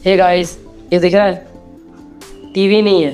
Hey guys, ये दिख रहा है? टीवी नहीं है,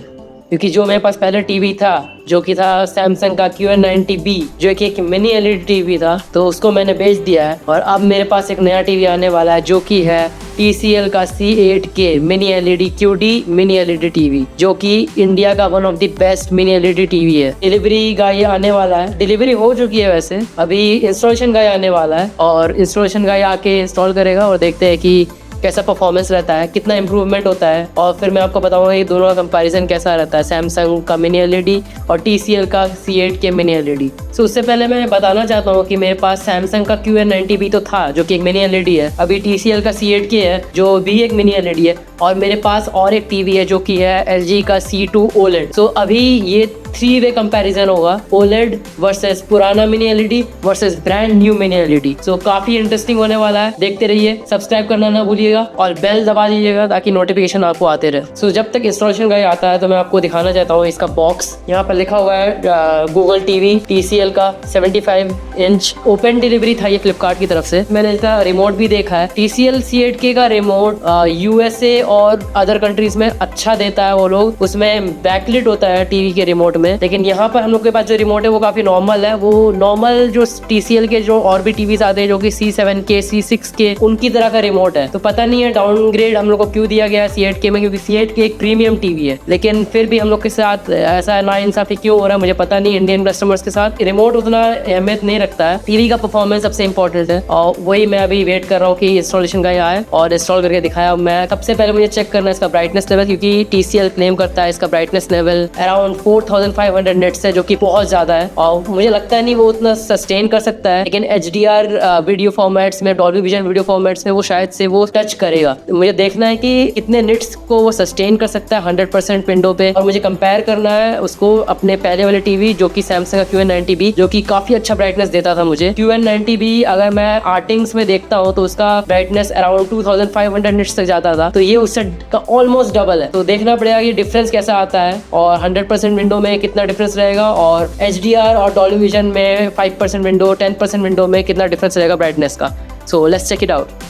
क्योंकि जो मेरे पास पहले टीवी था जो कि था सैमसंग का QN90B, जो कि एक मिनी LED टीवी था, तो उसको मैंने बेच दिया है। और अब मेरे पास एक नया टीवी आने वाला है जो कि है TCL का C8K mini LED QD mini LED TV, जो कि इंडिया का one of the best mini LED TV है। डिलीवरी का ये आने वाला है, डिलीवरी हो चुकी है वैसे, अभी इंस्टॉलेशन का आने वाला है और इंस्टॉलेशन का आके इंस्टॉल करेगा और देखते हैं कि कैसा परफॉर्मेंस रहता है, कितना इम्प्रूवमेंट होता है। और फिर मैं आपको बताऊंगा ये दोनों का कंपैरिजन कैसा रहता है, सैमसंग का मिनी LED और TCL का C8K मिनी LED। सो उससे पहले मैं बताना चाहता हूँ कि मेरे पास सैमसंग का QN90B तो था जो कि एक मिनी LED है, अभी TCL का C8K है जो भी एक मिनी LED है, और मेरे पास और एक टीवी है जो कि है LG का C2 OLED। सो अभी ये 3-वे कंपैरिजन होगा, OLED वर्सेस पुराना mini LED versus brand new mini LED। सो काफी इंटरेस्टिंग होने वाला है, देखते रहिए। सब्सक्राइब करना ना भूलिएगा और बेल दबा दीजिएगा ताकि नोटिफिकेशन आपको आते रहे। सो जब तक इंस्टॉलेशन का आता है तो मैं आपको दिखाना चाहता हूँ इसका बॉक्स। यहाँ पर लिखा हुआ है गूगल टीवी TCL का 75 इंच, ओपन डिलीवरी था ये फ्लिपकार्ट की तरफ से। मैंने इसका रिमोट भी देखा है, TCL C8K का रिमोट USA और अदर कंट्रीज में अच्छा देता है वो लोग, उसमें बैकलिट होता है टीवी के रिमोट में। लेकिन यहाँ पर हम लोग के पास जो रिमोट है वो काफी नॉर्मल है, वो नॉर्मल जो TCL के जो और भी टीवीज आते हैं जो कि C7K C6K उनकी तरह का रिमोट है। तो पता नहीं है डाउनग्रेड हम लोग को क्यों दिया गया है C8K में, क्योंकि C8K एक प्रीमियम टीवी है, लेकिन फिर भी हम लोग के साथ ऐसा नाइंसाफी क्यों हो रहा है मुझे पता नहीं। इंडियन कस्टमर्स के साथ रिमोट उतना अहमियत नहीं रखता है, टीवी का परफॉर्मेंस सबसे इंपॉर्टेंट है। और वही मैं अभी वेट कर रहा हूँ कि इंस्टॉलेशन का आए और इंस्टॉल करके दिखाया। मैं सबसे पहले मुझे चेक करना है इसका ब्राइटनेस लेवल, क्योंकि TCL क्लेम करता है इसका ब्राइटनेस लेवल अराउंड 4500 निट्स है, जो कि बहुत ज्यादा है और मुझे लगता नहीं वो उतना सस्टेन कर सकता है। लेकिन HDR वीडियो फॉर्मेट्स में, डॉल्बी विजन वीडियो फॉर्मेट्स में वो शायद से वो टच करेगा। मुझे देखना है कि कितने निट्स को वो सस्टेन कर सकता है 100% विंडो पे, और मुझे कंपेयर करना है उसको अपने पहले वाले टीवी जो कि सैमसंग का QN90B, जो कि काफी अच्छा ब्राइटनेस देता था मुझे। QN90B अगर मैं आर्टिंग्स में देखता हूँ तो उसका ब्राइटनेस अराउंड 2500 निट्स तक जाता था, तो ये उससे का ऑलमोस्ट डबल है। तो देखना पड़ेगा कि डिफरेंस कैसा आता है और 100% विंडो में कितना डिफरेंस रहेगा, और HDR और डॉल्बी विजन में 5% विंडो 10% विंडो में कितना डिफरेंस रहेगा ब्राइटनेस का। So let's check it out.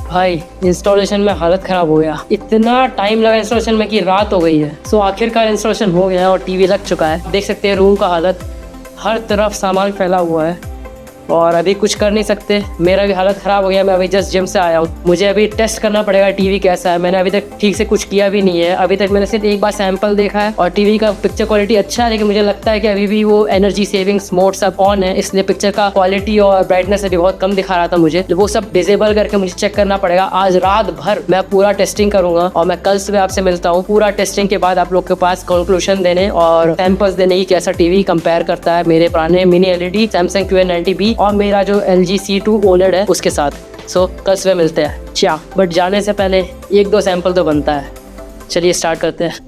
भाई इंस्टॉलेशन में हालत खराब हो गया, इतना टाइम लगा इंस्टॉलेशन में कि रात हो गई है। सो आखिरकार इंस्टॉलेशन हो गया और टीवी लग चुका है। देख सकते हैं रूम का हालत, हर तरफ सामान फैला हुआ है और अभी कुछ कर नहीं सकते। मेरा भी हालत ख़राब हो गया, मैं अभी जस्ट जिम से आया हूँ। मुझे अभी टेस्ट करना पड़ेगा टीवी कैसा है, मैंने अभी तक ठीक से कुछ किया भी नहीं है। अभी तक मैंने सिर्फ एक बार सैंपल देखा है और टीवी का पिक्चर क्वालिटी अच्छा है, लेकिन मुझे लगता है कि अभी भी वो एनर्जी सेविंग्स मोड सब ऑन है, इसलिए पिक्चर का क्वालिटी और ब्राइटनेस अभी बहुत कम दिखा रहा था मुझे। वो सब डिसेबल करके मुझे चेक करना पड़ेगा। आज रात भर मैं पूरा टेस्टिंग करूंगा और मैं कल सुबह आपसे मिलता हूँ पूरा टेस्टिंग के बाद आप लोग के पास कंक्लूजन देने और सैंपल्स देने की कैसा टीवी कंपेयर करता है मेरे पुराने मिनी LED सैमसंग QN90B और मेरा जो LG C2 OLED है उसके साथ। सो कल सुबह मिलते हैं। चा बट जाने से पहले 1-2 सैंपल तो बनता है। चलिए स्टार्ट करते हैं।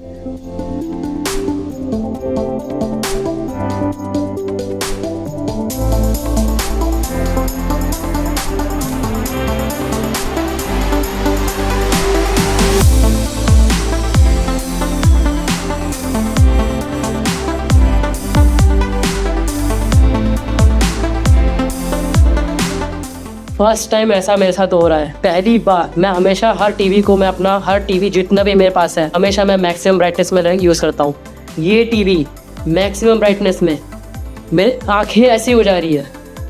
फर्स्ट टाइम ऐसा मेरे साथ हो रहा है, पहली बार। मैं हमेशा हर टीवी जितना भी मेरे पास है हमेशा मैं मैक्सिमम ब्राइटनेस में यूज़ करता हूँ। ये टीवी मैक्सिमम ब्राइटनेस में मेरी आंखें ऐसी हो जा रही है,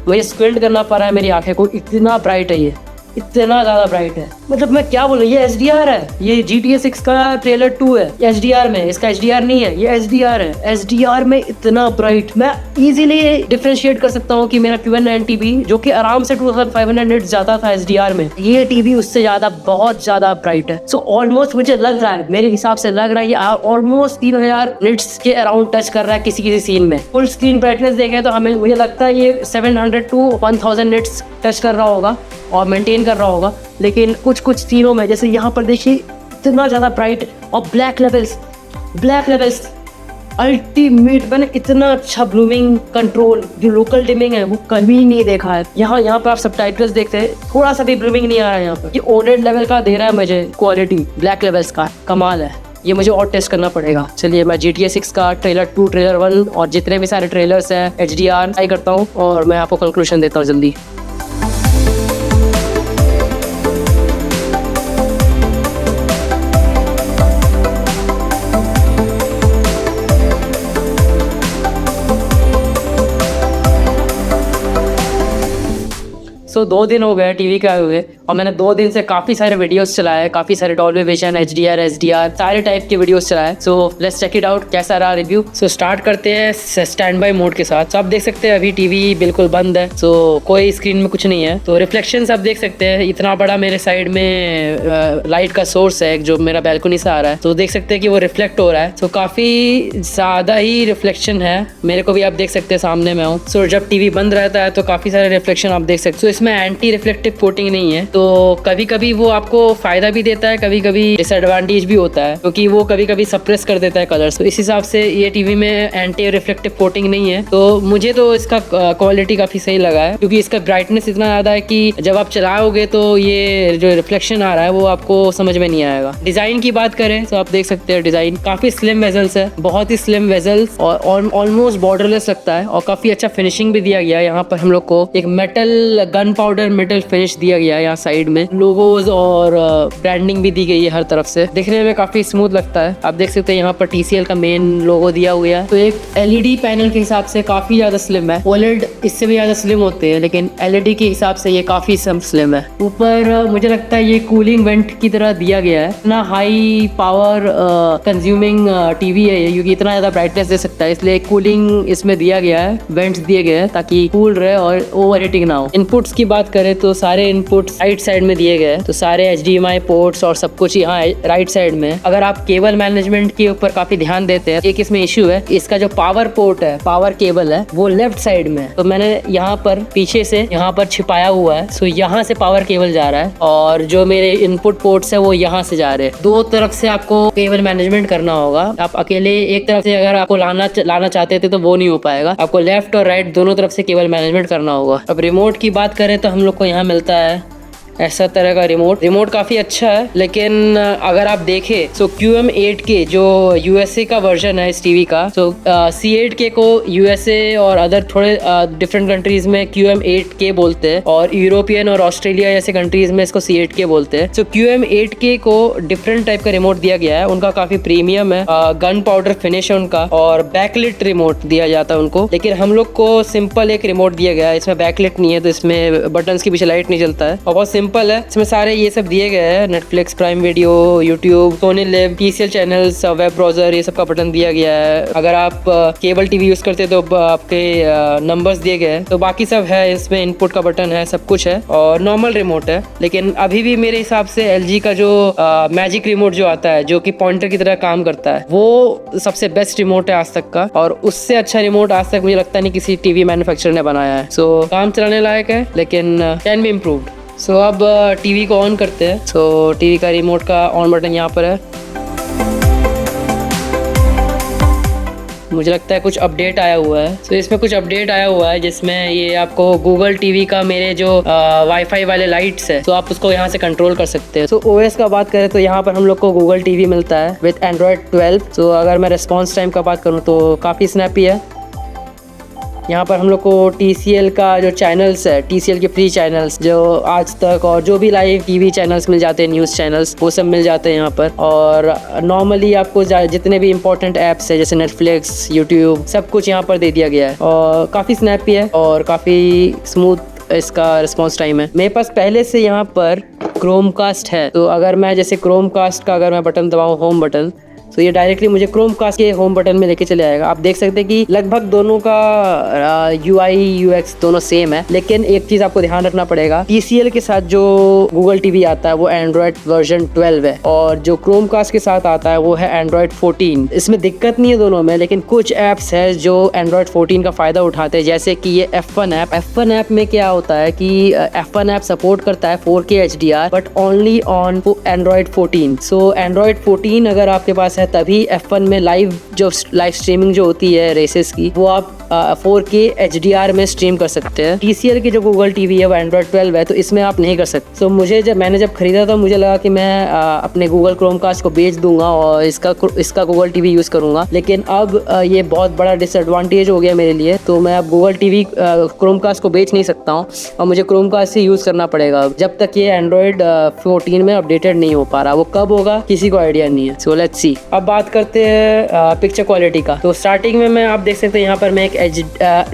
मुझे स्क्विंट करना पड़ रहा है मेरी आंखें को, इतना ब्राइट है ये, इतना ज़्यादा ब्राइट है। मतलब मैं क्या बोलूँ, ये HDR है, ये GTA 6 का ट्रेलर 2 है HDR में, इसका HDR नहीं है, ये HDR है। HDR में इतना ब्राइट, मैं इजीली डिफरेंशिएट कर सकता हूँ कि मेरा QN90B जो कि आराम से 2500 निट्स जाता था HDR में, ये टीवी उससे ज़्यादा बहुत ज़्यादा ब्राइट है। सो ऑलमोस्ट मुझे लग रहा है, मेरे हिसाब से लग रहा है ये ऑलमोस्ट 3000 निट्स के अराउंड टच कर रहा है किसी सीन में। फुल स्क्रीन ब्राइटनेस देखें तो हमें मुझे लगता है ये 700 to 1000 निट्स टच कर रहा होगा और मेंटेन कर रहा होगा। लेकिन कुछ सीनों में, जैसे यहाँ पर देखिए इतना ज़्यादा ब्राइट और ब्लैक लेवल्स अल्टीमेट। मैंने इतना अच्छा ब्लूमिंग कंट्रोल जो लोकल डिमिंग है वो कभी नहीं देखा है। यहाँ पर आप सबटाइटल्स देखते हैं, थोड़ा सा भी ब्लूमिंग नहीं आ रहा है यहाँ पर। ये OLED लेवल का दे रहा है मुझे क्वालिटी, ब्लैक लेवल्स का कमाल है। ये मुझे और टेस्ट करना पड़ेगा। चलिए मैं GTA 6 का ट्रेलर 2, ट्रेलर 1 और जितने भी सारे ट्रेलर्स हैं HDR ट्राई करता हूँ और मैं आपको कंक्लूजन देता हूँ जल्दी। सो 2 दिन हो गए टीवी के आए हुए और मैंने 2 दिन से काफ़ी सारे वीडियोस चलाए, काफ़ी सारे डॉल्बी विजन, HDR, SDR सारे टाइप के वीडियोस चलाए। So let's check it out कैसा रहा रिव्यू। सो स्टार्ट करते हैं स्टैंड बाय मोड के साथ। आप देख सकते हैं अभी टीवी बिल्कुल बंद है, सो कोई स्क्रीन में कुछ नहीं है। तो रिफ्लेक्शन आप देख सकते हैं, इतना बड़ा मेरे साइड में लाइट का सोर्स है जो मेरा बैल्कनी से आ रहा है, तो देख सकते हैं कि वो रिफ्लेक्ट हो रहा है। सो काफ़ी ज़्यादा ही रिफ्लेक्शन है, मेरे को भी आप देख सकते हैं सामने में हूँ। सो जब टीवी बंद रहता है तो काफ़ी सारे रिफ्लेक्शन आप देख सकते हैं। इसमें एंटी रिफ्लेक्टिव कोटिंग नहीं है, तो कभी कभी वो आपको फायदा भी देता है, कभी कभी डिसएडवांटेज भी होता है, क्योंकि वो कभी कभी सप्रेस कर देता है कलर्स। तो इस हिसाब से ये टीवी में एंटी रिफ्लेक्टिव कोटिंग नहीं है। तो मुझे तो इसका क्वालिटी काफी सही लगा है, क्योंकि इसका ब्राइटनेस इतना ज्यादा है कि जब आप चलाओगे तो ये जो रिफ्लेक्शन आ रहा है वो आपको समझ में नहीं आएगा। डिजाइन की बात करें तो आप देख सकते हैं डिजाइन काफी स्लिम वेजल्स है, बहुत ही स्लिम वेजल्स और ऑलमोस्ट बॉर्डरलेस लगता है, और काफी अच्छा फिनिशिंग भी दिया गया है। यहाँ पर हम लोग को एक metal gun powder metal finish दिया गया है, यहाँ साइड में लोगोज और ब्रांडिंग भी दी गई है हर तरफ से, दिखने में काफी स्मूथ लगता है। आप देख सकते हैं यहाँ पर TCL का मेन लोगो दिया हुआ है। तो एक LED पैनल के हिसाब से काफी ज्यादा स्लिम है। OLED इससे भी ज्यादा स्लिम होते हैं, लेकिन LED के हिसाब से ये काफी स्लिम है। ऊपर मुझे लगता है ये कूलिंग वेंट की तरह दिया गया है। इतना हाई पावर कंज्यूमिंग टीवी है ये, क्योंकि इतना ज्यादा ब्राइटनेस दे सकता है, इसलिए कूलिंग इसमें दिया गया है, वेंट्स दिए गए हैं ताकि कूल रहे और ओवर हीटिंग ना हो। इनपुट्स की बात करें तो सारे इनपुट्स राइट साइड में दिए गए हैं, तो सारे HDMI पोर्ट्स और सब कुछ यहाँ राइट साइड में। अगर आप केबल मैनेजमेंट के ऊपर काफी ध्यान देते हैं, एक इसमें इश्यू है, इसका जो पावर पोर्ट है, पावर केबल है, वो लेफ्ट साइड में है। तो मैंने यहाँ पर पीछे से यहाँ पर छिपाया हुआ है, सो यहाँ से पावर केबल जा रहा है और जो मेरे इनपुट पोर्ट्स है वो यहाँ से जा रहे हैं। 2 तरफ से आपको केबल मैनेजमेंट करना होगा। आप अकेले एक तरफ से अगर आपको लाना चाहते थे तो वो नहीं हो पाएगा, आपको लेफ्ट और राइट दोनों तरफ से केबल मैनेजमेंट करना होगा। अब रिमोट की बात करें तो हम लोग को यहाँ मिलता है ऐसा तरह का रिमोट काफ़ी अच्छा है, लेकिन अगर आप देखें तो QM8K जो USA का वर्जन है इस टीवी का, तो C8K को USA और अदर थोड़े डिफरेंट कंट्रीज में QM8K बोलते हैं, और यूरोपियन और ऑस्ट्रेलिया जैसे कंट्रीज में इसको C8K बोलते हैं। तो QM8K को डिफरेंट टाइप का रिमोट दिया गया है, उनका काफ़ी प्रीमियम है, गन पाउडर फिनिश है उनका, और बैकलिट रिमोट दिया जाता है उनको। लेकिन हम लोग को सिंपल एक रिमोट दिया गया है, इसमें बैकलिट नहीं है, तो इसमें बटन्स के पीछे लाइट नहीं जलता है और बहुत सिंपल है। इसमें सारे ये सब दिए गए हैं, Netflix, prime video, YouTube, Sony LIV, TCL channels, web browser, ये सब का बटन दिया गया है। अगर आप केबल टीवी यूज करते हैं तो आपके नंबर्स दिए गए हैं। तो बाकी सब है, इसमें इनपुट का बटन है, सब कुछ है और नॉर्मल रिमोट है। लेकिन अभी भी मेरे हिसाब से LG का जो मैजिक रिमोट जो आता है, जो कि पॉइंटर की तरह काम करता है, वो सबसे बेस्ट रिमोट है आज तक का, और उससे अच्छा रिमोट आज तक मुझे लगता नहीं किसी टीवी मैन्युफैक्चरर ने बनाया है। सो काम चलाने लायक है, लेकिन कैन बी इम्प्रूव्ड। सो अब टीवी को ऑन करते हैं। सो टीवी का रिमोट का ऑन बटन यहाँ पर है। मुझे लगता है कुछ अपडेट आया हुआ है। तो इसमें कुछ अपडेट आया हुआ है जिसमें ये आपको गूगल टीवी का मेरे जो वाईफाई वाले लाइट्स है, तो आप उसको यहाँ से कंट्रोल कर सकते हैं। तो OS का बात करें तो यहाँ पर हम लोग को गूगल टीवी मिलता है विद Android 12। तो अगर मैं रिस्पॉन्स टाइम का बात करूँ तो काफ़ी स्नैपी है। यहाँ पर हम लोग को TCL का जो चैनल्स है, TCL के फ्री चैनल्स जो आज तक और जो भी लाइव टीवी चैनल्स मिल जाते हैं, न्यूज़ चैनल्स, वो सब मिल जाते हैं यहाँ पर। और नॉर्मली आपको जितने भी इंपॉर्टेंट ऐप्स है जैसे नेटफ्लिक्स, यूट्यूब, सब कुछ यहाँ पर दे दिया गया है और काफ़ी स्नैपी है और काफ़ी स्मूथ इसका रिस्पॉन्स टाइम है। मेरे पास पहले से यहाँ पर क्रोमकास्ट है, तो अगर मैं जैसे क्रोमकास्ट का अगर मैं बटन दबाऊँ, होम बटन, तो ये डायरेक्टली मुझे क्रोमकास्ट के होम बटन में लेके चले आएगा। आप देख सकते हैं कि लगभग दोनों का UI UX दोनों सेम है, लेकिन एक चीज आपको ध्यान रखना पड़ेगा, TCL के साथ जो गूगल टीवी आता है वो एंड्रॉइड वर्जन 12 है और जो क्रोमकास्ट के साथ आता है वो है एंड्रॉइड 14। इसमें दिक्कत नहीं है दोनों में, लेकिन कुछ ऐप्स है जो एंड्रॉइड 14 का फायदा उठाते हैं, जैसे कि ये F1 ऐप। F1 ऐप में क्या होता है कि F1 ऐप सपोर्ट करता है 4K HDR but only on Android 14। So Android 14 अगर आपके पास है तभी F1 में लाइव स्ट्रीमिंग जो होती है रेसेस की वो आप 4K HDR में स्ट्रीम कर सकते हैं। TCL की जो गूगल टीवी है वो एंड्रॉइड 12 है, तो इसमें आप नहीं कर सकते। तो मैंने जब खरीदा था मुझे लगा कि मैं अपने गूगल क्रोमकास्ट को बेच दूंगा और इसका गूगल टीवी यूज़ करूंगा, लेकिन अब ये बहुत बड़ा डिसएडवांटेज हो गया मेरे लिए। तो मैं अब गूगल टीवी क्रोमकास्ट को बेच नहीं सकता हूँ और मुझे क्रोमकास्ट से यूज़ करना पड़ेगा जब तक ये एंड्रॉइड 14 में अपडेटेड नहीं हो पा रहा। वो कब होगा किसी को आइडिया नहीं है। So let's see. अब बात करते हैं पिक्चर क्वालिटी का। तो स्टार्टिंग में आप देख सकते हैं यहाँ पर मैं एक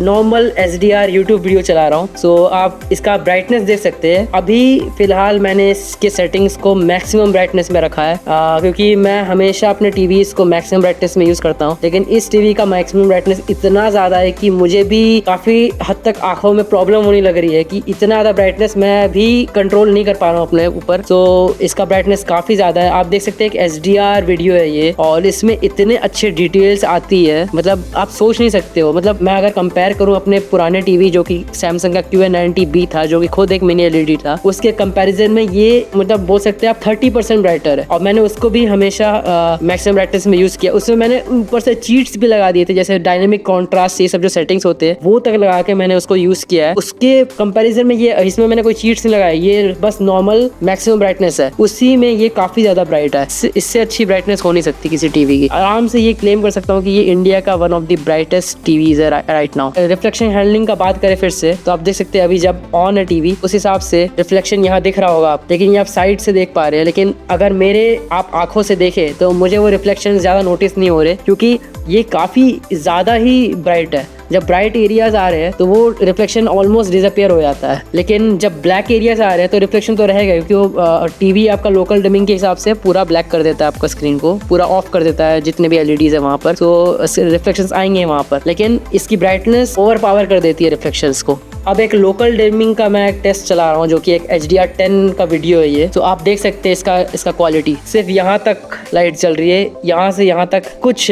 नॉर्मल HDR यूट्यूब वीडियो चला रहा हूँ। सो आप इसका ब्राइटनेस देख सकते हैं। अभी फिलहाल मैंने इसके सेटिंग्स को मैक्सिमम ब्राइटनेस में रखा है क्योंकि मैं हमेशा अपने टीवी को मैक्सिमम ब्राइटनेस में यूज करता हूँ, लेकिन इस टीवी का मैक्सिमम ब्राइटनेस इतना ज्यादा है कि मुझे भी काफी हद तक आंखों में प्रॉब्लम होने लग रही है कि इतना ज्यादा ब्राइटनेस मैं भी कंट्रोल नहीं कर पा रहा हूँ अपने ऊपर। तो इसका ब्राइटनेस काफी ज्यादा है। आप देख सकते हैं एक HDR वीडियो है ये और इसमें इतने अच्छे डिटेल्स आती है, मतलब आप सोच नहीं सकते हो। मतलब मैं अगर कंपेयर करूं अपने पुराने टीवी जो कि सैमसंग का QA90B था जो कि खुद एक मिनी LED था, उसके कंपैरिजन में ये मतलब बोल सकते हैं आप 30% ब्राइटर है और मैंने उसको भी हमेशा मैक्सिमम ब्राइटनेस में यूज किया। उसमें मैंने ऊपर से चीट्स भी लगा दिए थे, जैसे डायनेमिक कॉन्ट्रास्ट, ये सब जो सेटिंग्स होते हैं वो तक लगा के मैंने उसको यूज किया है। उसके कंपैरिजन में ये इसमें मैंने कोई चीट्स नहीं लगाया, ये बस नॉर्मल मैक्सिमम ब्राइटनेस है, उसी में ये काफी ज्यादा ब्राइट है। इससे अच्छी ब्राइटनेस हो नहीं सकती किसी टीवी की। आराम से ये क्लेम कर सकता हूँ कि ये इंडिया का one of the brightest TVs है राइट नाउ। रिफ्लेक्शन हैंडलिंग का बात करें फिर से, तो आप देख सकते हैं अभी जब ऑन है टीवी उस हिसाब से रिफ्लेक्शन यहाँ दिख रहा होगा आप, लेकिन ये आप साइड से देख पा रहे हैं। लेकिन अगर मेरे आप आंखों से देखें तो मुझे वो रिफ्लेक्शन ज्यादा नोटिस नहीं हो रहे क्योंकि ये काफी ज्यादा ही ब्राइट है। जब ब्राइट एरियाज आ रहे हैं तो वो रिफ्लेक्शन ऑलमोस्ट डिसअपियर हो जाता है, लेकिन जब ब्लैक एरियाज आ रहे हैं तो रिफ्लेक्शन तो रहेगा क्योंकि वो टीवी आपका लोकल डिमिंग के हिसाब से पूरा ब्लैक कर देता है, आपका स्क्रीन को पूरा ऑफ कर देता है जितने भी LEDs है वहाँ पर, तो रिफ्लेक्शंस आएंगे वहाँ पर, लेकिन इसकी ब्राइटनेस ओवर पावर कर देती है रिफ्लेक्शंस को। अब एक लोकल डिमिंग का मैं एक टेस्ट चला रहा हूँ जो कि एक HDR 10 का वीडियो है ये। तो आप देख सकते हैं इसका क्वालिटी, सिर्फ यहाँ तक लाइट चल रही है, यहाँ से यहाँ तक कुछ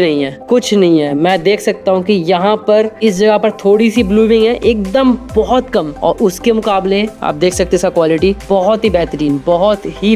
नहीं है। मैं देख सकता हूँ कि यहाँ पर इस जगह पर थोड़ी सी ब्लूमिंग है, एकदम बहुत कम, और उसके मुकाबले आप देख सकते हैं इसका क्वालिटी बहुत ही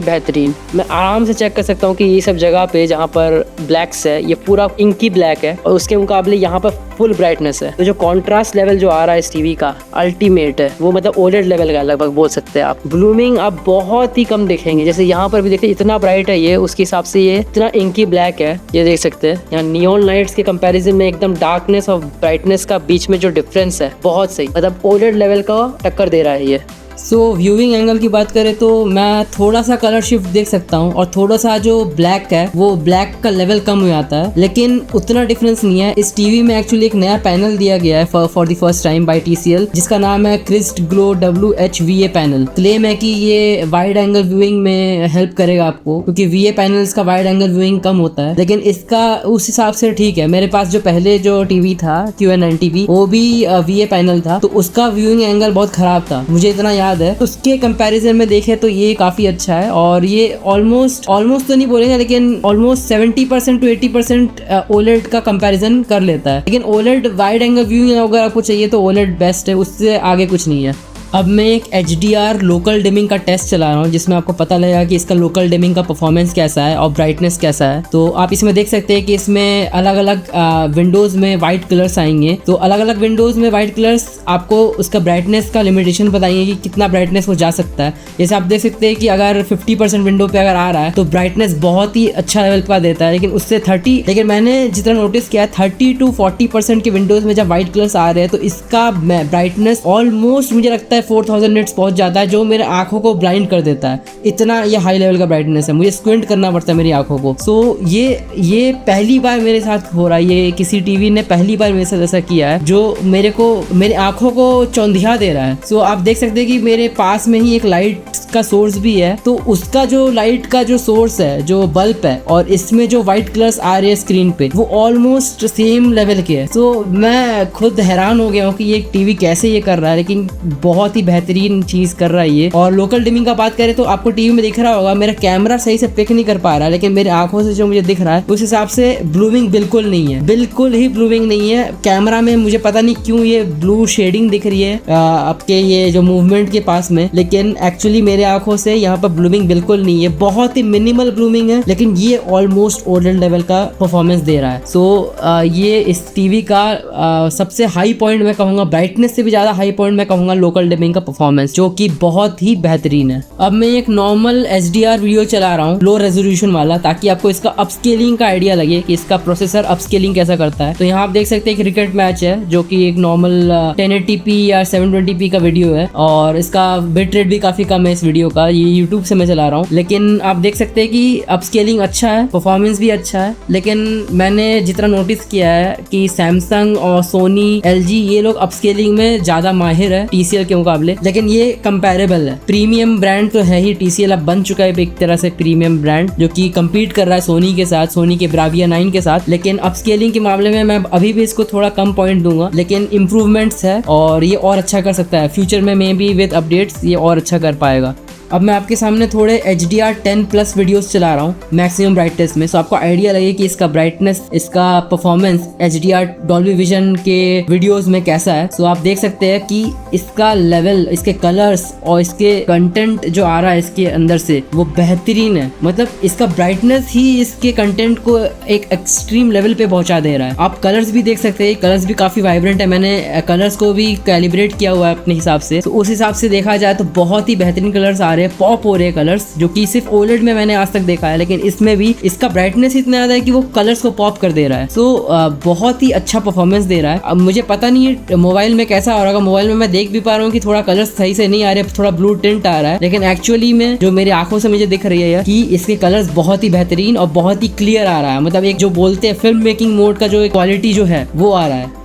बेहतरीन। मैं आराम से चेक कर सकता हूँ कि ये सब जगह पे जहाँ पर ब्लैक्स है ये पूरा इंकी ब्लैक है और उसके मुकाबले यहाँ पर फुल ब्राइटनेस है। तो जो कॉन्ट्रास्ट लेवल जो आ रहा है इस टीवी का अल्टीमेट है, वो मतलब OLED लेवल का लगभग बोल सकते हैं आप। ब्लूमिंग आप बहुत ही कम देखेंगे, जैसे यहाँ पर भी देखते इतना ब्राइट है ये, उसके हिसाब से ये इतना इंकी ब्लैक है, ये देख सकते हैं। यहाँ नियॉन लाइट्स के कंपैरिजन में एकदम डार्कनेस और ब्राइटनेस का बीच में जो डिफरेंस है बहुत सही, मतलब OLED लेवल का टक्कर दे रहा है ये। सो व्यूइंग एंगल की बात करें तो मैं थोड़ा सा कलर शिफ्ट देख सकता हूँ और थोड़ा सा जो ब्लैक है वो ब्लैक का लेवल कम हो जाता है, लेकिन उतना डिफरेंस नहीं है। इस टीवी में एक्चुअली एक नया पैनल दिया गया है for the first time by TCL, जिसका नाम है क्रिस्ट ग्लो WHVA पैनल। क्लेम है कि ये वाइड एंगल व्यूइंग में हेल्प करेगा आपको, क्योंकि VA पैनल्स का वाइड एंगल व्यूइंग कम होता है, लेकिन इसका उस हिसाब से ठीक है। मेरे पास जो पहले जो टीवी था QA90B वो भी VA पैनल था, तो उसका व्यूइंग एंगल बहुत खराब था, मुझे इतना याद है। उसके कंपैरिजन में देखें तो ये काफी अच्छा है और ये ऑलमोस्ट तो नहीं बोलेंगे, लेकिन ऑलमोस्ट 70% to 80% OLED का कंपैरिजन कर लेता है। लेकिन OLED वाइड एंगल व्यूइंग अगर आपको चाहिए तो OLED बेस्ट है, उससे आगे कुछ नहीं है। अब मैं एक HDR लोकल डिमिंग का टेस्ट चला रहा हूँ जिसमें आपको पता लगेगा कि इसका लोकल डिमिंग का परफॉर्मेंस कैसा है और ब्राइटनेस कैसा है। तो आप इसमें देख सकते हैं कि इसमें अलग अलग विंडोज में वाइट कलर्स आएंगे, तो अलग अलग विंडोज में वाइट कलर्स आपको उसका ब्राइटनेस का लिमिटेशन बताएंगे कि कितना ब्राइटनेस वो जा सकता है। जैसे आप देख सकते हैं कि अगर 50% विंडो पे अगर आ रहा है तो ब्राइटनेस बहुत ही अच्छा लेवल का देता है, लेकिन उससे 30, लेकिन मैंने जितना नोटिस किया है 30 to 40% के विंडोज में जब वाइट कलर्स आ रहे हैं तो इसका ब्राइटनेस ऑलमोस्ट मुझे लगता है 4000 निट्स पहुंच जाता है, जो मेरे आंखों को ब्लाइंड कर देता है। इतना ये हाई लेवल का ब्राइटनेस है, मुझे स्क्विंट करना पड़ता है मेरी आंखों को। सो ये पहली बार मेरे साथ हो रहा है, ये किसी टीवी ने पहली बार मेरे साथ ऐसा किया है जो मेरी आंखों को चौंधिया दे रहा है। सो आप देख सकते हैं कि मेरे पास में ही एक लाइट का सोर्स भी है, तो उसका जो लाइट का जो सोर्स है, जो बल्ब है, और इसमें जो व्हाइट कलर्स आ रहे हैं स्क्रीन पे, वो ऑलमोस्ट सेम लेवल के है। तो मैं खुद हैरान हो गया हूँ कि ये टीवी कैसे ये कर रहा है, लेकिन बहुत ही बेहतरीन चीज कर रहा है ये। और लोकल डिमिंग का बात करें तो आपको टीवी में दिख रहा होगा, मेरा कैमरा सही से पिक नहीं कर पा रहा है, लेकिन मेरी आंखों से जो मुझे दिख रहा है उस हिसाब से ब्लूमिंग बिल्कुल नहीं है, बिल्कुल ही ब्लूमिंग नहीं है। कैमरा में मुझे पता नहीं क्यों ये ब्लू शेडिंग दिख रही है आपके ये जो मूवमेंट के पास में, लेकिन एक्चुअली मेरे आंखों से यहाँ पर ब्लूमिंग बिल्कुल नहीं है, बहुत ही मिनिमल ब्लूमिंग है, लेकिन ये ऑलमोस्ट ओलेड लेवल का परफॉर्मेंस दे रहा है। सो ये इस टीवी का सबसे हाई पॉइंट मैं कहूँगा, ब्राइटनेस से भी ज़्यादा हाई पॉइंट मैं कहूँगा लोकल डिमिंग का परफॉर्मेंस, जो कि बहुत ही बेहतरीन है। अब मैं एक नॉर्मल HDR वीडियो चला रहा हूँ, लो रेजोल्यूशन वाला, ताकि आपको इसका अपस्केलिंग का आइडिया लगे कि इसका प्रोसेसर अपस्केलिंग कैसा करता है। तो यहाँ आप देख सकते हैं एक क्रिकेट मैच है, जो कि एक नॉर्मल 1080p या 720p का वीडियो है, और इसका बिट रेट भी काफ़ी कम है इस वीडियो का, ये यूट्यूब से मैं चला रहा हूँ। लेकिन आप देख सकते हैं कि अपस्केलिंग अच्छा है, परफॉर्मेंस भी अच्छा है, लेकिन मैंने जितना नोटिस किया है कि सैमसंग और सोनी, LG ये लोग अपस्केलिंग में ज़्यादा माहिर है TCL के मुकाबले, लेकिन ये कंपैरेबल है। प्रीमियम ब्रांड तो है ही, TCL अब बन चुका है एक तरह से प्रीमियम ब्रांड, जो कि कम्पीट कर रहा है सोनी के साथ, सोनी के ब्राविया 9 के साथ। लेकिन अपस्केलिंग के मामले में मैं अभी भी इसको थोड़ा कम पॉइंट दूंगा, लेकिन इम्प्रूवमेंट्स है और ये और अच्छा कर सकता है फ्यूचर में, मे बी विद अपडेट्स ये और अच्छा कर पाएगा। अब मैं आपके सामने थोड़े HDR 10+ वीडियोस चला रहा हूँ मैक्सिमम ब्राइटनेस में, सो आपको आइडिया लगे कि इसका ब्राइटनेस, इसका परफॉर्मेंस HDR डॉल्बी विजन के वीडियोस में कैसा है। सो आप देख सकते हैं कि इसका लेवल, इसके कलर्स और इसके कंटेंट जो आ रहा है इसके अंदर से, वो बेहतरीन है। मतलब इसका ब्राइटनेस ही इसके कंटेंट को एक एक्सट्रीम लेवल पे पहुंचा दे रहा है। आप कलर्स भी देख सकते हैं, कलर्स भी काफी वाइब्रेंट है, मैंने कलर्स को भी कैलिब्रेट किया हुआ है अपने हिसाब से। तो उस हिसाब से देखा जाए तो बहुत ही बेहतरीन कलर्स आ रहे हैं, पॉप हो रहे हैं कलर्स, जो कि सिर्फ OLED में मैंने आज तक देखा है, लेकिन इसमें भी इसका ब्राइटनेस इतना ज्यादा है कि वो कलर्स को पॉप कर दे रहा है। सो बहुत ही अच्छा परफॉर्मेंस दे रहा है। अब मुझे पता नहीं है मोबाइल में कैसा हो रहा है, मोबाइल में मैं देख भी पा रहा हूँ कि थोड़ा कलर्स सही से नहीं आ रहे, थोड़ा ब्लू टिंट आ रहा है, लेकिन एक्चुअली में जो मेरी आंखों से मुझे दिख रही है कि इसके कलर्स बहुत ही बेहतरीन और बहुत ही क्लियर आ रहा है। मतलब एक जो बोलते हैं फिल्म मेकिंग मोड का जो क्वालिटी जो है वो आ रहा है।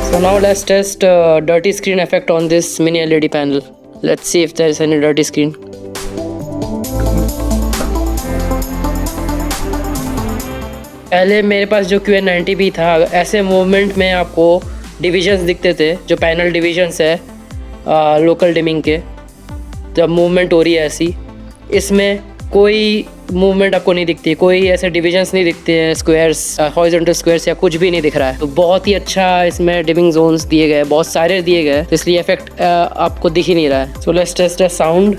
So now let's test dirty screen effect on this mini LED panel. Let's see if there is any dirty screen. पहले मेरे पास जो QN90B था, ऐसे मूवमेंट में आपको डिविजन्स दिखते थे, जो पैनल डिविजन्स है लोकल डिमिंग के, जब मूवमेंट हो रही है ऐसी, इसमें कोई मूवमेंट आपको नहीं दिखती, कोई ऐसे डिविजन्स नहीं दिखते हैं, स्क्वायर्स, हॉरिजॉन्टल स्क्वायर्स या कुछ भी नहीं दिख रहा है। तो बहुत ही अच्छा इसमें डिमिंग जोन्स दिए गए, बहुत सारे दिए गए, तो इसलिए इफेक्ट आपको दिख ही नहीं रहा है। So let's test the sound.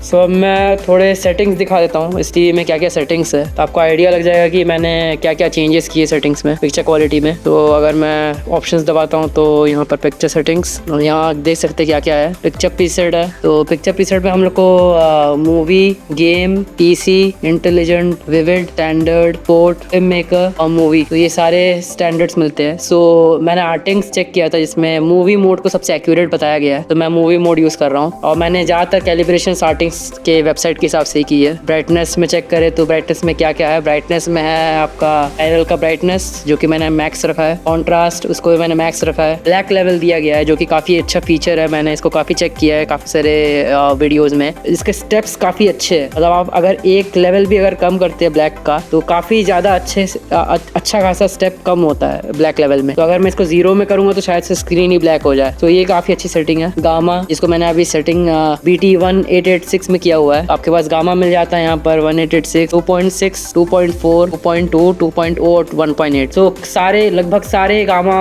So अब मैं थोड़े सेटिंग्स दिखा देता हूँ इस टीवी में क्या क्या सेटिंग्स है, तो आपको आइडिया लग जाएगा कि मैंने क्या क्या चेंजेस किए सेटिंग्स में, पिक्चर क्वालिटी में। तो अगर मैं ऑप्शंस दबाता हूँ तो यहाँ पर पिक्चर सेटिंग्स, और यहाँ देख सकते हैं क्या क्या है। पिक्चर प्रीसेट है, तो पिक्चर प्रीसेट में हम लोग को movie, game, PC, intelligent, vivid, standard, port, film maker और मूवी, तो ये सारे स्टैंडर्ड्स मिलते हैं। सो मैंने आर्टिंग्स चेक किया था जिसमें मूवी मोड को सबसे एक्यूरेट बताया गया है, तो मैं मूवी मोड यूज़ कर रहा हूँ। और मैंने ज़्यादातर कैलिब्रेशन आर्टिंग्स के वेबसाइट के हिसाब से ही की है। ब्राइटनेस में चेक करें तो ब्राइटनेस में क्या क्या है, ब्राइटनेस में है आपका पैनल का ब्राइटनेस, जो कि मैंने मैक्स रखा है। कॉन्ट्रास्ट, उसको भी मैंने मैक्स रखा है। ब्लैक लेवल दिया गया है, जो कि काफ़ी अच्छा फीचर है, मैंने इसको काफ़ी चेक किया है काफ़ी सारे वीडियोज़ में। इसके स्टेप्स काफ़ी अच्छे हैं, मतलब आप अगर एक लेवल भी अगर कम करते हैं ब्लैक का, तो काफ़ी ज़्यादा अच्छा खासा स्टेप कम होता है ब्लैक लेवल में। तो अगर मैं इसको 0 में करूँगा तो शायद से स्क्रीन ही ब्लैक हो जाए, तो ये काफ़ी अच्छी सेटिंग है। गामा, जिसको मैंने अभी सेटिंग BT1886 2.6 में किया हुआ है। आपके पास गामा मिल जाता है यहाँ पर 186, 2.6, 2.4, 2.2, 2.0 और 1.8। तो सारे लगभग सारे गामा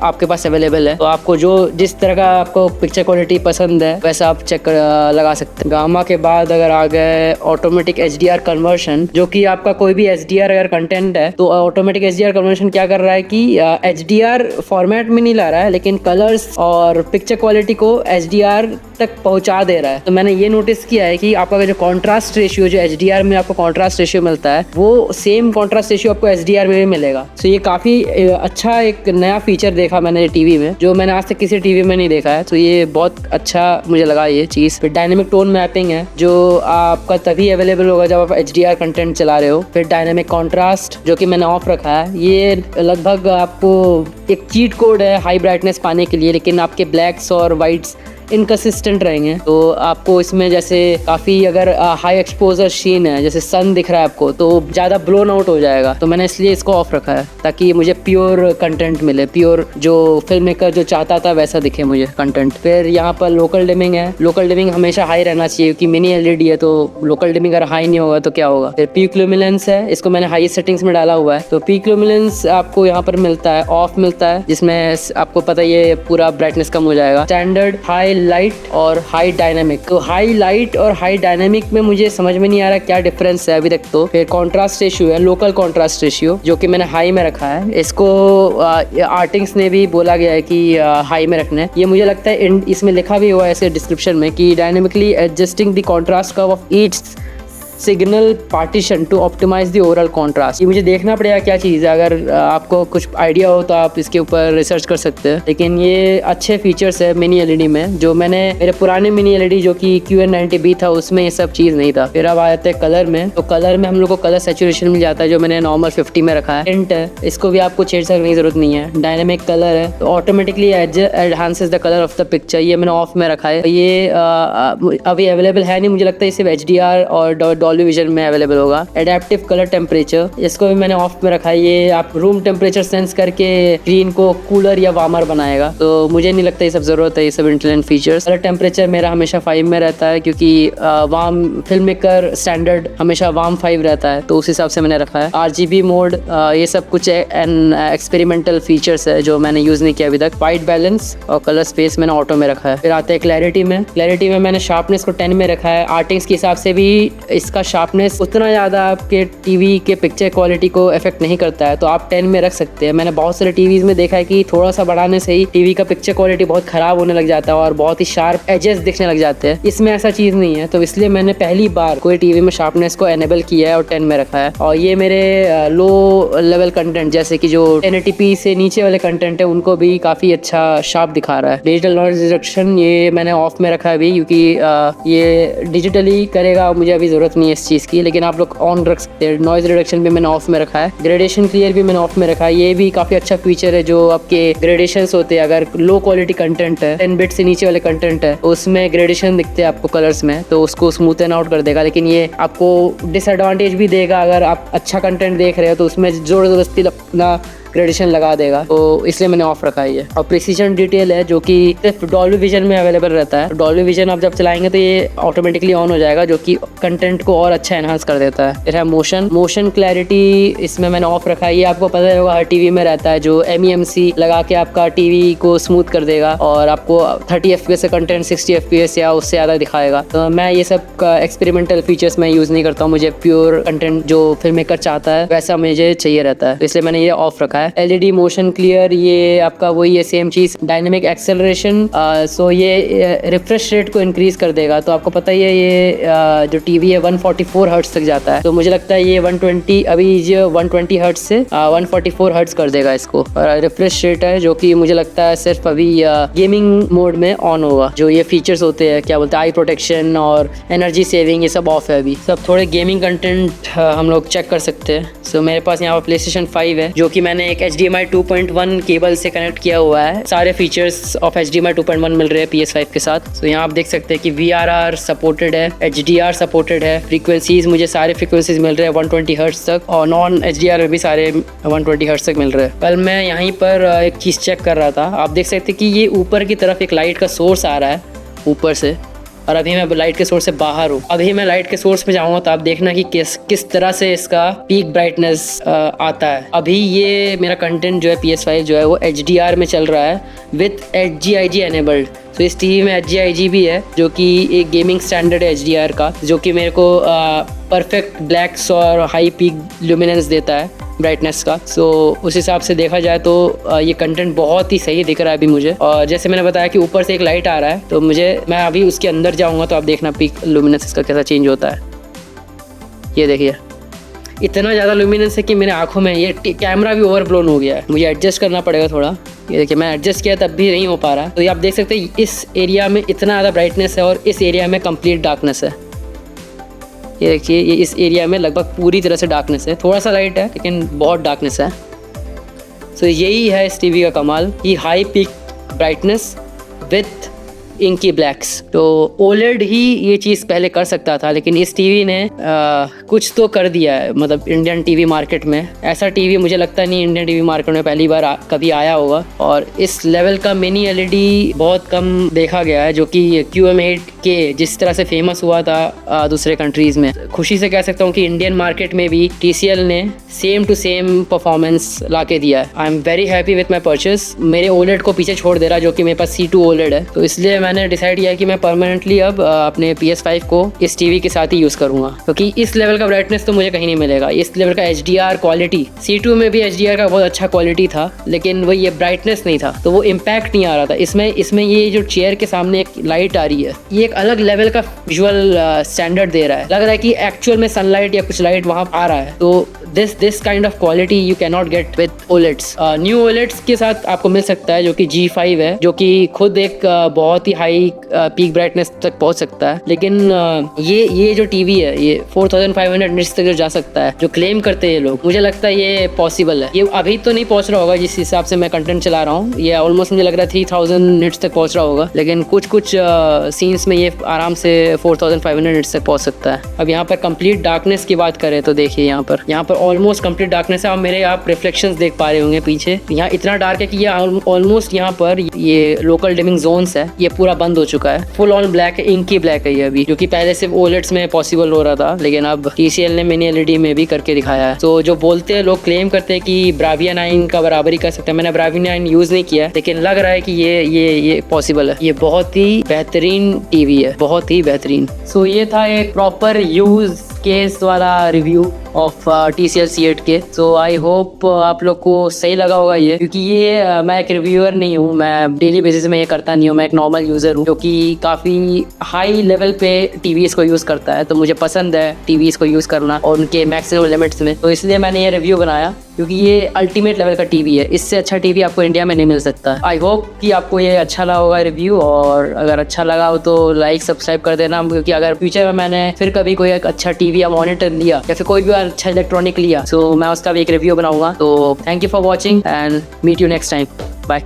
आपके पास अवेलेबल है। तो आपको जो जिस तरह का आपको पिक्चर क्वालिटी पसंद है वैसा आप चेक लगा सकते हैं। गामा के बाद अगर आ गए ऑटोमेटिक HDR कन्वर्शन, जो कि आपका कोई भी HDR अगर कंटेंट है तो ऑटोमेटिक HDR कन्वर्शन क्या कर रहा है कि HDR फॉर्मेट में नहीं ला रहा है, लेकिन कलर्स और पिक्चर क्वालिटी को HDR तक पहुंचा दे रहा है। तो मैंने ये नोटिस किया है कि आपका जो कॉन्ट्रास्ट रेशियो, जो HDR में आपको कॉन्ट्रास्ट रेशियो मिलता है, वो सेम कॉन्ट्रास्ट रेशियो आपको HDR में भी मिलेगा। तो ये काफ़ी अच्छा एक नया फीचर देखा मैंने टीवी में, जो मैंने आज तक किसी टीवी में नहीं देखा है। तो ये बहुत अच्छा मुझे लगा ये चीज़। फिर डायनेमिक टोन मैपिंग है, जो आपका तभी अवेलेबल होगा जब आप HDR कंटेंट चला रहे हो। फिर डायनेमिक कॉन्ट्रास्ट, जो कि मैंने ऑफ रखा है, ये लगभग आपको एक चीट कोड है हाई ब्राइटनेस पाने के लिए, लेकिन आपके ब्लैक्स और वाइट्स इनकंसिस्टेंट रहेंगे। तो आपको इसमें जैसे काफ़ी अगर हाई एक्सपोजर सीन है, जैसे सन दिख रहा है आपको, तो ज़्यादा ब्लोन आउट हो जाएगा। तो मैंने इसलिए इसको ऑफ रखा है ताकि मुझे प्योर कंटेंट मिले, प्योर जो फिल्म मेकर जो चाहता था वैसा दिखे मुझे कंटेंट। फिर यहाँ पर लोकल डिमिंग है। लोकल डिमिंग हमेशा हाई रहना चाहिए क्योंकि मिनी LED है, तो लोकल डिमिंग अगर हाई नहीं होगा तो क्या होगा। फिर पीक ल्यूमिनेंस है, इसको मैंने हाई सेटिंग्स में डाला हुआ है। तो पीक ल्यूमिनेंस आपको यहाँ पर मिलता है, ऑफ मिलता है, जिसमें आपको पता है ये पूरा ब्राइटनेस कम हो जाएगा। स्टैंडर्ड, हाई लाइट और हाई डायनामिक। तो हाई लाइट और हाई डायनामिक में मुझे समझ में नहीं आ रहा क्या डिफरेंस है अभी तक। तो फिर कॉन्ट्रास्ट रेशियो है, लोकल कॉन्ट्रास्ट रेशियो, जो कि मैंने हाई में रखा है। इसको आर्टिंग्स ने भी बोला गया है कि हाई में रखना है। ये मुझे लगता है इसमें लिखा भी हुआ है ऐसे डिस्क्रिप्शन में कि dynamically adjusting the contrast curve of each signal partition to optimize the overall contrast. ये मुझे देखना पड़ेगा क्या चीज़ है। अगर आपको कुछ आइडिया हो तो आप इसके ऊपर रिसर्च कर सकते हैं। लेकिन ये अच्छे फीचर्स है मिनी LED में, जो मैंने मेरे पुराने मिनी LED जो कि QN90B था उसमें ये सब चीज़ नहीं था। फिर अब आ जाते हैं कलर में। तो कलर में हम लोग को कलर सैचुरेशन मिल जाता है, जो मैंने नॉर्मल 50 में रखा है। टिंट है, इसको भी आपको छेड़ करने की जरूरत नहीं है। डायनेमिक कलर है, तो automatically enhances the colour of the picture, ये मैंने ऑफ में रखा है। ये अभी अवेलेबल है नहीं, मुझे लगता है सिर्फ HDR और डॉल्बी विजन में अवेलेबल होगा। एडेप्टिव कलर टेम्परेचर, इसको भी मैंने ऑफ में रखा है। ये आप रूम टेम्परेचर सेंस करके स्क्रीन को कूलर या वार्मर बनाएगा। तो मुझे नहीं लगता ये सब जरूरत है, ये सब इंटेलिजेंट फीचर्स। कलर टेम्परेचर मेरा हमेशा 5 में रहता है, क्योंकि वार्म फिल्म मेकर स्टैंडर्ड हमेशा वार्म 5 रहता है, तो उस हिसाब से मैंने रखा है। RGB मोड, ये सब कुछ एक्सपेरिमेंटल फीचर्स है जो मैंने यूज नहीं किया अभी तक। वाइट बैलेंस और कलर स्पेस मैंने ऑटो में रखा है। फिर आते हैं क्लैरिटी में। क्लैरिटी में मैंने शार्पनेस को 10 में रखा है। आर्टिंग्स के हिसाब से भी इसका शार्पनेस उतना ज़्यादा आपके टीवी के पिक्चर क्वालिटी को इफेक्ट नहीं करता है, तो आप 10 में रख सकते हैं। मैंने बहुत सारे टीवीज में देखा है कि थोड़ा सा बढ़ाने से ही टीवी का पिक्चर क्वालिटी बहुत खराब होने लग जाता है और बहुत ही शार्प एजेस दिखने लग जाते हैं। इसमें ऐसा चीज़ नहीं है, तो इसलिए मैंने पहली बार कोई टीवी में शार्पनेस को एनेबल किया है और 10 में रखा है। और ये मेरे लो लेवल कंटेंट, जैसे कि जो 1080p से नीचे वाले कंटेंट है, उनको भी काफ़ी अच्छा शार्प दिखा रहा है। डिजिटल नॉइज रिडक्शन ये मैंने ऑफ में रखा है अभी, क्योंकि ये डिजिटली करेगा, मुझे अभी ज़रूरत नहीं है इस चीज़ की, लेकिन आप लोग ऑन रख सकते हैं। नॉइज रिडक्शन भी मैंने ऑफ में रखा है। ग्रेडेशन क्लियर भी मैंने ऑफ में रखा है। ये भी काफ़ी अच्छा फीचर है, जो आपके ग्रेडेशंस होते हैं। अगर लो क्वालिटी कंटेंट है, 10 बिट से नीचे वाले कंटेंट है, उसमें ग्रेडेशन दिखते हैं आपको कलर्स में, तो उसको स्मूथन आउट कर देगा। लेकिन ये आपको डिसएडवांटेज भी देगा, अगर आप अच्छा कंटेंट देख रहे हो तो उसमें जोर जबरदस्ती अपना ग्रेडेशन लगा देगा, तो इसलिए मैंने ऑफ रखा है ये। और प्रिसीजन डिटेल है, जो कि सिर्फ डॉल्बी विजन में अवेलेबल रहता है। डॉल्बी विजन आप जब चलाएंगे तो ये ऑटोमेटिकली ऑन हो जाएगा, जो कि कंटेंट को और अच्छा एनहांस कर देता है। फिर है मोशन क्लैरिटी, इसमें मैंने ऑफ रखा है। ये आपको पता होगा हर टीवी में रहता है, जो MEMC लगा के आपका टीवी को स्मूथ कर देगा और आपको 30 FPS से कंटेंट 60 FPS या उससे ज़्यादा दिखाएगा। तो मैं ये सब एक्सपेरिमेंटल फीचर्स मैं यूज़ नहीं करता हूँ। मुझे प्योर कंटेंट जो फिल्म मेकर चाहता है वैसा मुझे चाहिए रहता है, तो इसलिए मैंने ये ऑफ रखा है। LED मोशन क्लियर, ये आपका वही है सेम चीज। डायनेमिक एक्सेलरेशन, सो ये रिफ्रेश रेट को इंक्रीज कर देगा। तो आपको पता ही है ये जो टीवी है 144 हर्ट्ज तक जाता है, तो मुझे लगता है ये 120 अभी जो 120 हर्ट्ज से 144 हर्ट्ज कर देगा इसको। और रिफ्रेश रेट है, जो कि मुझे लगता है सिर्फ अभी गेमिंग मोड में ऑन होगा। जो ये फीचर्स होते हैं, क्या बोलते हैं, आई प्रोटेक्शन और एनर्जी सेविंग, ये सब ऑफ है अभी। सब थोड़े गेमिंग कंटेंट हम लोग चेक कर सकते हैं। सो मेरे पास यहाँ पर PlayStation 5 है, जो कि मैंने एक HDMI 2.1 केबल से कनेक्ट किया हुआ है। सारे फीचर्स ऑफ HDMI 2.1 मिल रहे हैं PS5 के साथ। सो यहाँ आप देख सकते हैं कि VRR सपोर्टेड है, HDR सपोर्टेड है। फ्रीक्वेंसीज मुझे सारे फ्रीक्वेंसीज मिल रहे हैं 120 हर्ट्ज तक, और नॉन HDR में भी सारे 120 हर्ट्ज तक मिल रहे हैं। कल मैं यहीं पर एक चीज़ चेक कर रहा था, आप देख सकते हैं कि ये ऊपर की तरफ एक लाइट का सोर्स आ रहा है ऊपर से, और अभी मैं लाइट के सोर्स से बाहर हूँ। अभी मैं लाइट के सोर्स पे जाऊँगा तो आप देखना कि किस तरह से इसका पीक ब्राइटनेस आता है। अभी ये मेरा कंटेंट जो है PS5 जो है वो HDR में चल रहा है विथ HGIG एनेबल्ड। तो इस टीवी में HGIG भी है जो कि एक गेमिंग स्टैंडर्ड है HDR का, जो कि मेरे को परफेक्ट ब्लैक्स और हाई पीक ल्यूमिनेंस देता है ब्राइटनेस का। सो उस हिसाब से देखा जाए तो ये कंटेंट बहुत ही सही दिख रहा है अभी मुझे। और जैसे मैंने बताया कि ऊपर से एक लाइट आ रहा है तो मैं अभी उसके अंदर जाऊँगा तो आप देखना पीक ल्यूमिनेंस इसका कैसा चेंज होता है। ये देखिए इतना ज़्यादा ल्यूमिनेंस है कि मेरे आंखों में ये कैमरा भी ओवरब्लोन हो गया है, मुझे एडजस्ट करना पड़ेगा थोड़ा। ये देखिए मैं एडजस्ट किया तब भी नहीं हो पा रहा है। तो ये आप देख सकते हैं इस एरिया में इतना ज़्यादा ब्राइटनेस है और इस एरिया में कंप्लीट डार्कनेस है। ये देखिए ये इस एरिया में लगभग पूरी तरह से डार्कनेस है, थोड़ा सा लाइट है लेकिन बहुत डार्कनेस है। सो यही है इस टीवी का कमाल कि high peak brightness with inky blacks. तो ओलेड ही ये चीज़ पहले कर सकता था, लेकिन इस टीवी ने कुछ तो कर दिया है। मतलब इंडियन टीवी मार्केट में ऐसा टीवी मुझे लगता नहीं इंडियन टीवी मार्केट में पहली बार कभी आया होगा। और इस लेवल का मिनी LED बहुत कम देखा गया है, जो कि QM8K जिस तरह से फेमस हुआ था दूसरे कंट्रीज़ में। खुशी से कह सकता हूँ कि इंडियन मार्केट में भी TCL ने सेम टू सेम परफॉर्मेंस ला के दिया है। I am very happy with my purchase. मेरे OLED को पीछे छोड़ दे रहा जो कि मेरे पास C2 OLED है, तो इसलिए मैंने डिसाइड किया कि मैं परमानेंटली अब अपने PS5 को इस टीवी के साथ ही यूज़ करूँगा, क्योंकि इस लेवल का ब्राइटनेस तो मुझे कहीं नहीं मिलेगा। इस लेवल का HDR क्वालिटी, C2 में भी HDR का बहुत अच्छा क्वालिटी था, लेकिन वो ये ब्राइटनेस नहीं था, तो वो इम्पैक्ट नहीं आ रहा था। इसमें ये जो चेयर के सामने एक लाइट आ रही है, ये एक अलग लेवल का विजुअल स्टैंडर्ड दे रहा है। लग रहा है कि एक्चुअल में सनलाइट या कुछ लाइट वहाँ आ रहा है। तो this kind of quality you can not gate with OLEDs। New OLEDs के साथ आपको मिल सकता है, जो कि G5 है, जो कि खुद एक बहुत ही हाई पीक ब्राइटनेस तक पहुंच सकता है। लेकिन ये जो टीवी है ये 4500 निट्स तक जो जा सकता है, जो क्लेम करते हैं ये लोग, मुझे लगता है ये पॉसिबल है। ये अभी तो नहीं पहुंच रहा होगा जिस हिसाब से मैं कंटेंट चला रहा हूँ, ये ऑलमोस्ट मुझे लग रहा है 3000 निट्स तक पहुंच रहा होगा, लेकिन कुछ सीन्स में ये आराम से 4500 निट्स तक पहुंच सकता है। अब यहाँ पर कंप्लीट डार्कनेस की बात करें तो देखिए यहाँ पर ऑलमोस्ट कंप्लीट डार्कनेस है। और मेरे आप रिफ्लेक्शंस देख पा रहे होंगे पीछे, यहाँ इतना डार्क है कि ये ऑलमोस्ट यहाँ पर ये लोकल डिमिंग जोन्स है ये पूरा बंद हो चुका है। फुल ऑन ब्लैक है, इंकी ब्लैक है ये अभी, जो कि पहले सिर्फ OLEDs में पॉसिबल हो रहा था, लेकिन अब TCL ने मिनी LED में भी करके दिखाया है। तो जो बोलते हैं लोग क्लेम करते हैं कि Bravia 9 का बराबरी कर सकते हैं। मैंने Bravia 9 यूज नहीं किया, लेकिन लग रहा है कि ये पॉसिबल है। ये बहुत ही बेहतरीन टीवी है, बहुत ही बेहतरीन। सो ये था एक प्रॉपर यूज केस वाला review of TCL C8K। So I hope आप लोग को सही लगा होगा ये, क्योंकि ये मैं एक रिव्यूअर नहीं हूँ, मैं डेली बेसिस में ये करता नहीं हूँ। मैं एक नॉर्मल यूज़र हूँ जो कि काफ़ी हाई लेवल पे टीवीज़ को यूज़ करता है, तो मुझे पसंद है टीवीज़ को यूज़ करना और उनके मैक्सिमम लिमिट्स में। तो इसलिए मैंने ये रिव्यू बनाया, क्योंकि ये अल्टीमेट लेवल का टीवी है। इससे अच्छा टीवी आपको इंडिया में नहीं मिल सकता। आई होप कि आपको ये अच्छा लगा होगा रिव्यू, और अगर अच्छा लगा हो तो लाइक सब्सक्राइब कर देना, क्योंकि अगर फ्यूचर में मैंने फिर कभी कोई एक अच्छा टीवी या मॉनिटर लिया या फिर कोई भी अच्छा इलेक्ट्रॉनिक लिया, तो मैं उसका भी एक रिव्यू बनाऊंगा। तो thank you for watching and meet you next time. Bye.